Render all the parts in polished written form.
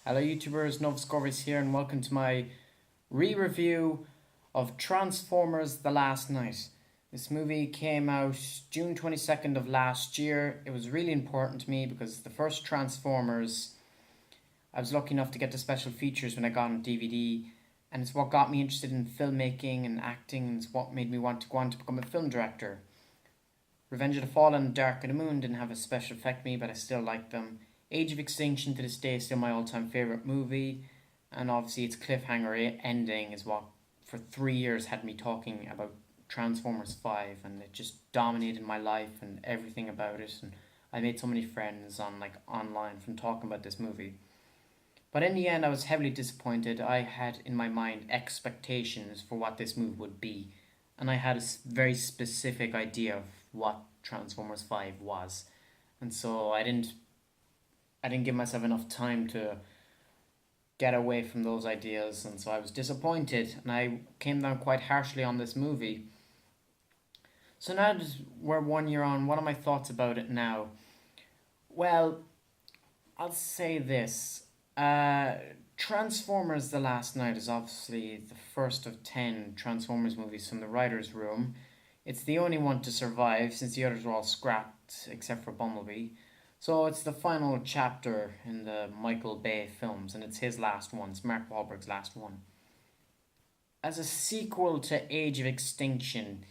Hello YouTubers, Novscorvis here and welcome to my re-review of Transformers The Last Knight. This movie came out June 22nd of last year. It was really important to me because the first Transformers, I was lucky enough to get the special features when I got on DVD, and it's what got me interested in filmmaking and acting, and it's what made me want to go on to become a film director. Revenge of the Fallen and Dark of the Moon didn't have a special effect me, but I still liked them. Age of Extinction to this day is still my all-time favourite movie, and obviously its cliffhanger ending is what for 3 years had me talking about Transformers 5, and it just dominated my life and everything about it, and I made so many friends online from talking about this movie. But in the end I was heavily disappointed. I had in my mind expectations for what this movie would be, and I had a very specific idea of what Transformers 5 was. And so I didn't give myself enough time to get away from those ideas, and so I was disappointed, and I came down quite harshly on this movie. So now that we're 1 year on, what are my thoughts about it now? Well, I'll say this. Transformers The Last Knight is obviously the first of 10 Transformers movies from the writer's room. It's the only one to survive since the others were all scrapped except for Bumblebee. So it's the final chapter in the Michael Bay films, and it's his last one. It's Mark Wahlberg's last one. As a sequel to Age of Extinction,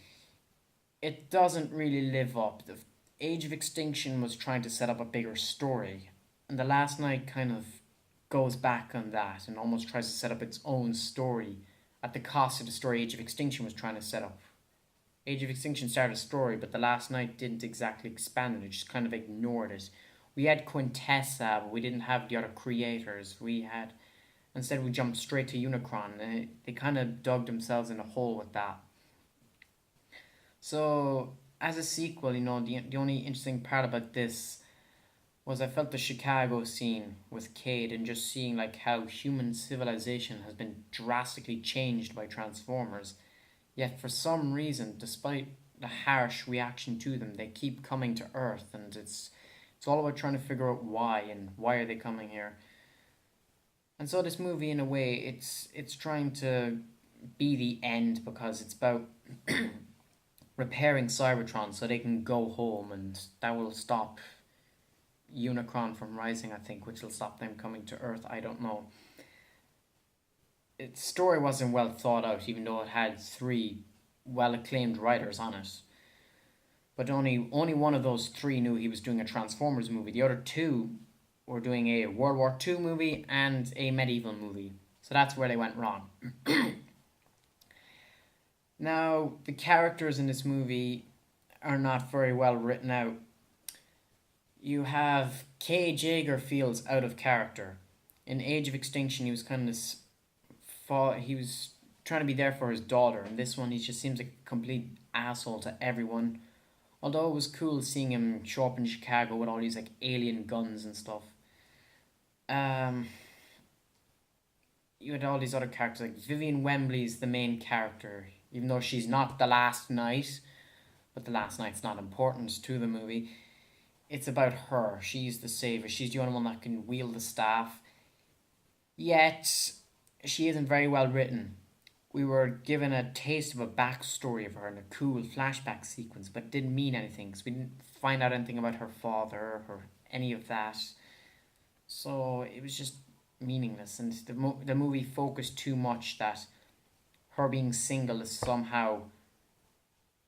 it doesn't really live up. The Age of Extinction was trying to set up a bigger story, and The Last Knight kind of goes back on that and almost tries to set up its own story at the cost of the story Age of Extinction was trying to set up. Age of Extinction started a story, but The Last Knight didn't exactly expand it, it just kind of ignored it. We had Quintessa, but we didn't have the other creators. Instead we jumped straight to Unicron, and they kind of dug themselves in a hole with that. So, as a sequel, the only interesting part about this was I felt the Chicago scene with Cade and just seeing like how human civilization has been drastically changed by Transformers. Yet for some reason, despite the harsh reaction to them, they keep coming to Earth, and it's all about trying to figure out why and why are they coming here. And so this movie, in a way, it's trying to be the end because it's about repairing Cybertron so they can go home, and that will stop Unicron from rising, I think, which will stop them coming to Earth. I don't know. Its story wasn't well thought out, even though it had three well acclaimed writers on it. But only one of those three knew he was doing a Transformers movie. The other two were doing a World War II movie and a medieval movie. So that's where they went wrong. Now, the characters in this movie are not very well written out. You have Kay Jaeger feels out of character. In Age of Extinction, he was kind of he was trying to be there for his daughter, and this one he just seems like a complete asshole to everyone. Although it was cool seeing him show up in Chicago with all these like alien guns and stuff. Um, you had all these other characters like Vivian Wembley's the main character, even though she's not the last knight. But the last knight's not important to the movie. It's about her. She's the savior. She's the only one that can wield the staff. Yet she isn't very well written. We were given a taste of a backstory of her in a cool flashback sequence, but it didn't mean anything because we didn't find out anything about her father or any of that. So it was just meaningless, and the movie focused too much that her being single is somehow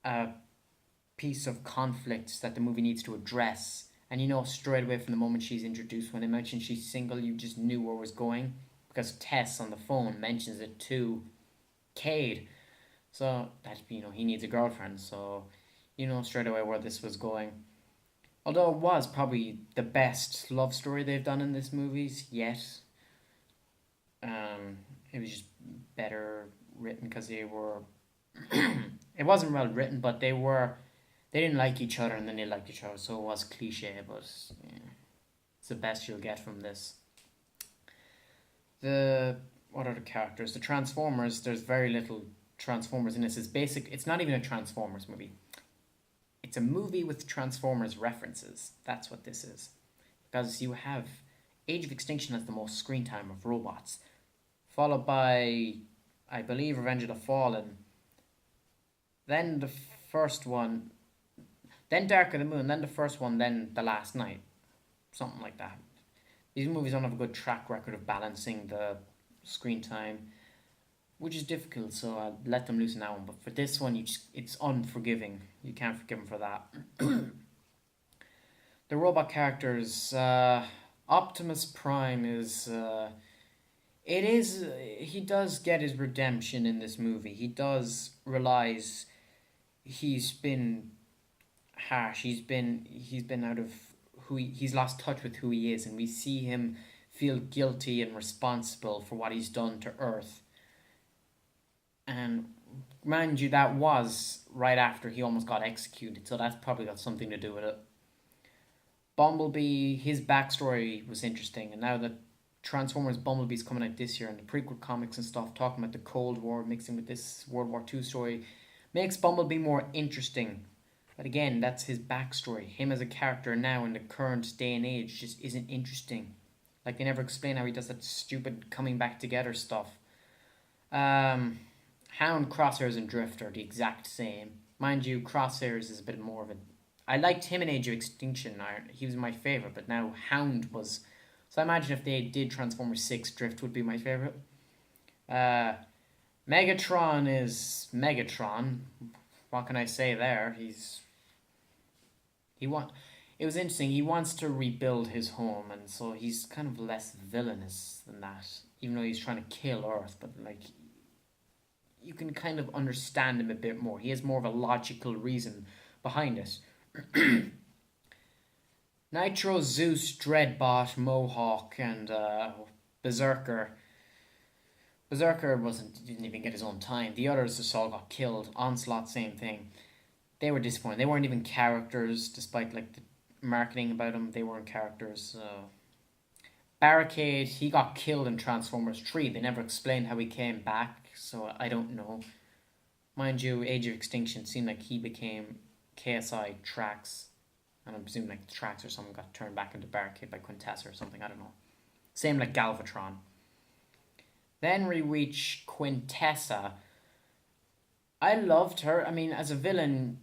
a piece of conflict that the movie needs to address. And straight away from the moment she's introduced, when they mentioned she's single, you just knew where it was going because Tess on the phone mentions it to Cade. So that he needs a girlfriend. So straight away where this was going. Although it was probably the best love story they've done in this movies yet. It was just better written because they were. It wasn't well written, but they were. They didn't like each other, and then they liked each other. So it was cliche, but yeah, it's the best you'll get from this. What are the characters? The Transformers. There's very little Transformers in this. It's not even a Transformers movie. It's a movie with Transformers references. That's what this is. Because you have Age of Extinction has the most screen time of robots, followed by, I believe, Revenge of the Fallen, then the first one, then Dark of the Moon, then the first one, then The Last Night, something like that. These movies don't have a good track record of balancing the screen time, which is difficult, so I'll let them loose in that one. But for this one, it's unforgiving. You can't forgive them for that. The robot characters, Optimus Prime is. It is. He does get his redemption in this movie. He does realize he's been harsh. He's been out of he's lost touch with who he is, and we see him feel guilty and responsible for what he's done to Earth. And mind you, that was right after he almost got executed, so that's probably got something to do with it. Bumblebee, his backstory was interesting, and now that Transformers Bumblebee's coming out this year, and the prequel comics and stuff talking about the Cold War mixing with this World War II story, makes Bumblebee more interesting. But again, that's his backstory. Him as a character now in the current day and age just isn't interesting. Like, they never explain how he does that stupid coming back together stuff. Hound, Crosshairs, and Drift are the exact same. Mind you, Crosshairs is a bit more of a... I liked him in Age of Extinction. He was my favourite, but now Hound was... So I imagine if they did Transformers 6, Drift would be my favourite. Megatron is Megatron. What can I say there? It was interesting. He wants to rebuild his home, and so he's kind of less villainous than that. Even though he's trying to kill Earth, but like, you can kind of understand him a bit more. He has more of a logical reason behind it. Nitro, Zeus, Dreadbot, Mohawk, and Berserker. Berserker didn't even get his own time. The others just all got killed. Onslaught, same thing. They were disappointed. They weren't even characters, despite like the marketing about them. They weren't characters. Barricade, he got killed in Transformers 3. They never explained how he came back, so I don't know. Mind you, Age of Extinction seemed like he became KSI Trax, and I'm presuming like the Trax or something got turned back into Barricade by Quintessa or something, I don't know. Same like Galvatron. Then we reach Quintessa. I loved her. I mean, as a villain,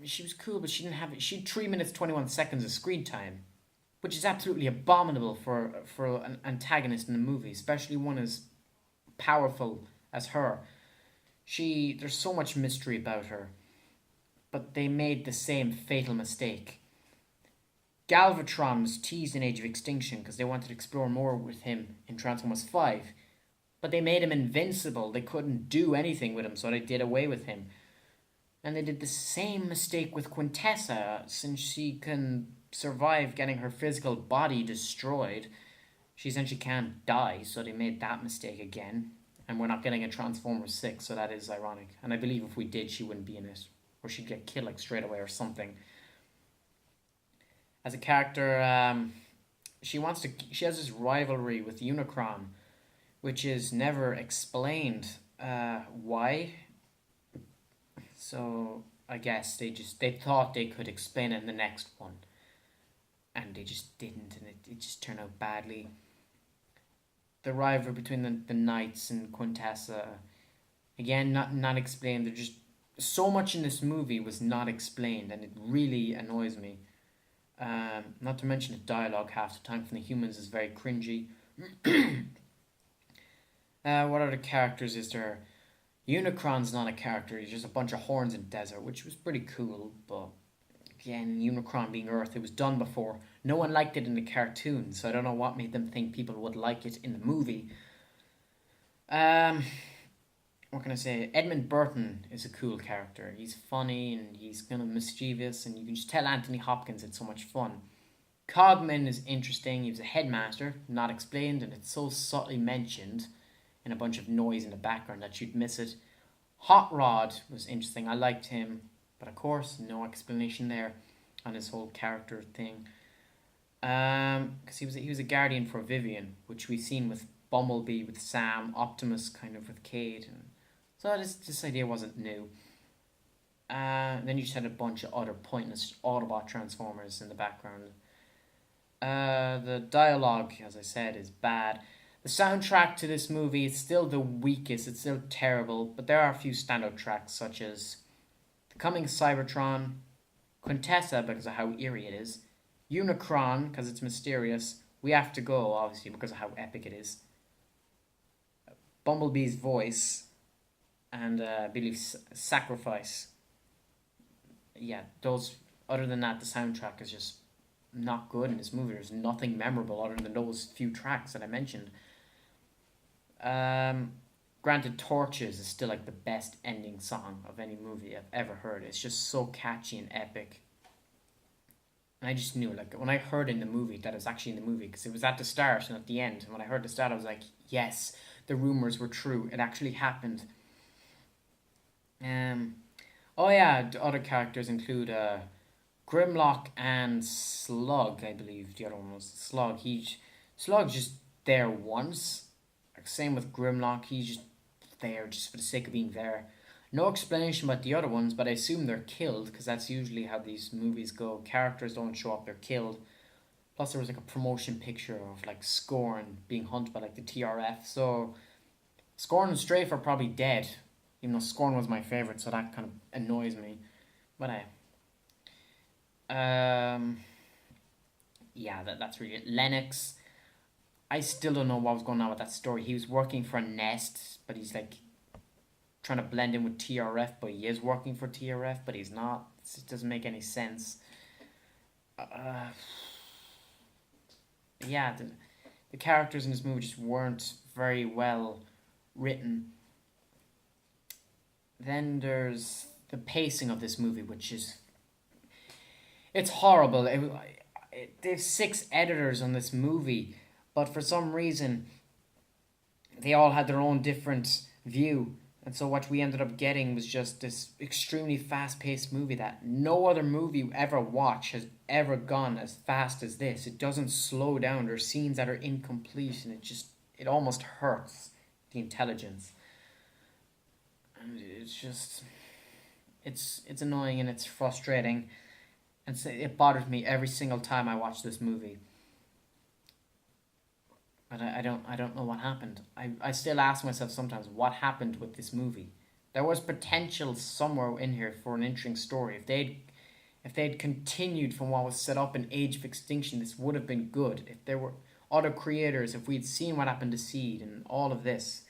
she was cool, but she didn't have... She had 3 minutes 21 seconds of screen time, which is absolutely abominable for an antagonist in a movie, especially one as powerful as her. There's so much mystery about her, but they made the same fatal mistake. Galvatron was teased in Age of Extinction because they wanted to explore more with him in Transformers 5, but they made him invincible. They couldn't do anything with him, so they did away with him. And they did the same mistake with Quintessa, since she can survive getting her physical body destroyed. She essentially can't die, so they made that mistake again. And we're not getting a Transformers 6, so that is ironic. And I believe if we did, she wouldn't be in it. Or she'd get killed like straight away or something. As a character, she has this rivalry with Unicron, which is never explained why. So I guess they thought they could explain it in the next one, and they just didn't, and it just turned out badly. The rivalry between the Knights and Quintessa, again, not explained. There's just so much in this movie was not explained, and it really annoys me. Not to mention the dialogue half the time from the humans is very cringy. What other characters is there? Unicron's not a character. He's just a bunch of horns in the desert, which was pretty cool. But again, Unicron being Earth, it was done before. No one liked it in the cartoon, so I don't know what made them think people would like it in the movie. What can I say? Edmund Burton is a cool character. He's funny and he's kind of mischievous, and you can just tell Anthony Hopkins it's so much fun. Cogman is interesting. He was a headmaster, not explained, and it's so subtly mentioned in a bunch of noise in the background that you'd miss it. Hot Rod was interesting. I liked him, but of course, no explanation there on his whole character thing. Because he was a guardian for Vivian, which we've seen with Bumblebee, with Sam, Optimus kind of with Cade, and so this idea wasn't new. Then you just had a bunch of other pointless Autobot Transformers in the background. The dialogue, as I said, is bad. The soundtrack to this movie is still the weakest. It's still terrible, but there are a few standout tracks such as "The Coming Cybertron," "Quintessa" because of how eerie it is, "Unicron" because it's mysterious, "We Have to Go" obviously because of how epic it is, Bumblebee's voice, and I believe "Sacrifice." Yeah, those. Other than that, the soundtrack is just not good in this movie. There's nothing memorable other than those few tracks that I mentioned. Um, Granted, "Torches" is still like the best ending song of any movie I've ever heard. It's just so catchy and epic. And I just knew, like, when I heard in the movie that it was actually in the movie, because it was at the start and at the end. And when I heard the start, I was like, yes, the rumors were true. It actually happened. Um, oh yeah, the other characters include Grimlock and Slug. I believe the other one was Slug. Slug's just there once. Like, same with Grimlock. He's just there just for the sake of being there. No explanation about the other ones, but I assume they're killed because that's usually how these movies go. Characters don't show up; they're killed. Plus, there was like a promotion picture of like Scorn being hunted by like the TRF. So Scorn and Strafe are probably dead, even though Scorn was my favorite. So that kind of annoys me. But yeah, that's really it. Lennox. I still don't know what was going on with that story. He was working for Nest, but he's like trying to blend in with TRF, but he is working for TRF, but he's not. It doesn't make any sense. Uh, yeah, the characters in this movie just weren't very well written. Then there's the pacing of this movie, which is it's horrible. There's 6 editors on this movie, but for some reason they all had their own different view. And so what we ended up getting was just this extremely fast-paced movie that no other movie you ever watch has ever gone as fast as this. It doesn't slow down. There's scenes that are incomplete, and it almost hurts the intelligence. And it's just it's annoying and it's frustrating, and so it bothers me every single time I watch this movie. But I don't know what happened. I still ask myself sometimes what happened with this movie. There was potential somewhere in here for an interesting story. If they'd continued from what was set up in Age of Extinction, this would have been good. If there were other creators, if we'd seen what happened to Seed and all of this.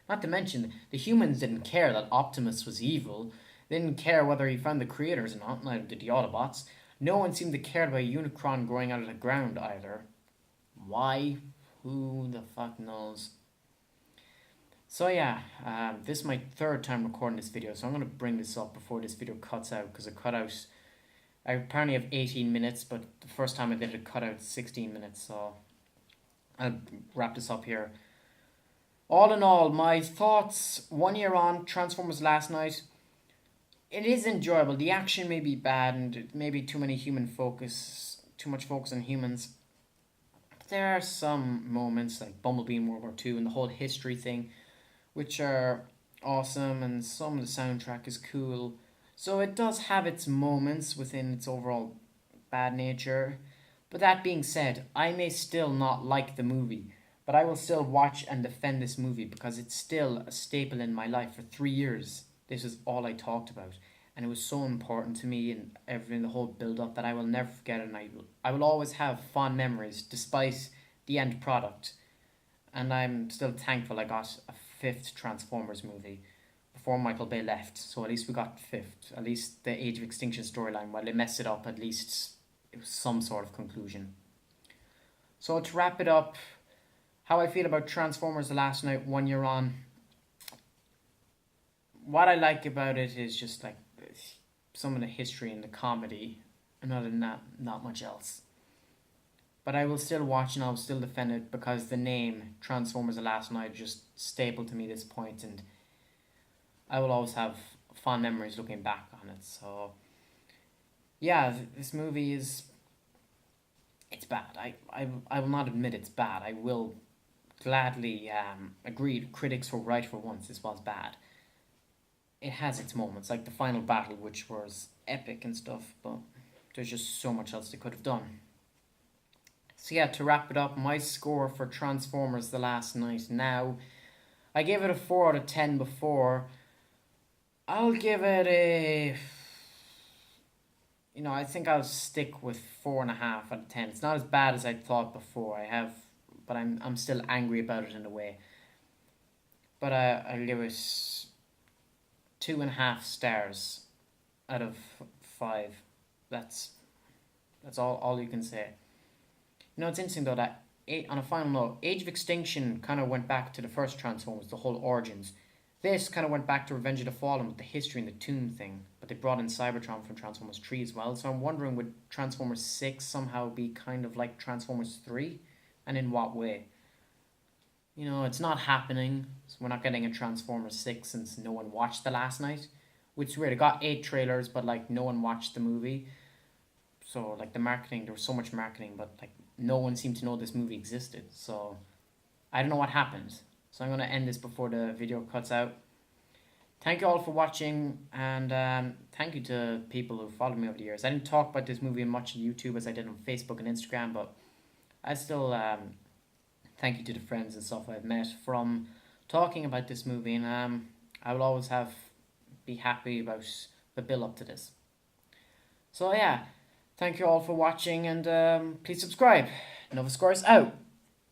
Not to mention, the humans didn't care that Optimus was evil. They didn't care whether he found the creators or not, neither did the Autobots. No one seemed to care about Unicron growing out of the ground either. Why? Who the fuck knows? So yeah, this is my third time recording this video, so I'm gonna bring this up before this video cuts out because it cut out. I apparently have 18 minutes, but the first time I did it cut out 16 minutes, so I'll wrap this up here. All in all, my thoughts 1 year on Transformers Last Night. It is enjoyable. The action may be bad and maybe too much focus on humans. There are some moments like Bumblebee in World War II and the whole history thing, which are awesome, and some of the soundtrack is cool. So it does have its moments within its overall bad nature. But that being said, I may still not like the movie, but I will still watch and defend this movie because it's still a staple in my life. For 3 years, this is all I talked about. And it was so important to me and everything, the whole build up, that I will never forget it. And I will always have fond memories despite the end product. And I'm still thankful I got a 5th Transformers movie before Michael Bay left. So at least we got 5th. At least the Age of Extinction storyline, while they messed it up, at least it was some sort of conclusion. So to wrap it up, how I feel about Transformers The Last Night 1 year on. What I like about it is just like some of the history and the comedy, and other than that, not much else. But I will still watch and I will still defend it because the name Transformers The Last Night is just staple to me at this point, and I will always have fond memories looking back on it. So yeah, this movie it's bad. I will not admit it's bad. I will gladly agree critics were right for once. This was bad. It has its moments, like the final battle, which was epic and stuff, but there's just so much else they could have done. So yeah, to wrap it up, my score for Transformers The Last Night now, I gave it a 4 out of 10 before. I'll give it a... I think I'll stick with 4.5 out of 10. It's not as bad as I thought before. But I'm still angry about it in a way. But I'll give it 2.5 stars out of 5. That's all you can say. It's interesting though that on a final note, Age of Extinction kind of went back to the first Transformers, the whole origins. This kind of went back to Revenge of the Fallen with the history and the tomb thing, but they brought in Cybertron from Transformers 3 as well. So I'm wondering, would Transformers 6 somehow be kind of like Transformers 3, and in what way? It's not happening. So we're not getting a Transformers 6 since no one watched The Last Night, which is weird. It got 8 trailers, but like no one watched the movie. So like the marketing, there was so much marketing, but like no one seemed to know this movie existed. So I don't know what happened. So I'm going to end this before the video cuts out. Thank you all for watching, and thank you to people who followed me over the years. I didn't talk about this movie much on YouTube as I did on Facebook and Instagram, but I still thank you to the friends and stuff I've met from talking about this movie, and I will always be happy about the build up to this. So yeah, thank you all for watching, and please subscribe. Nova Scores out.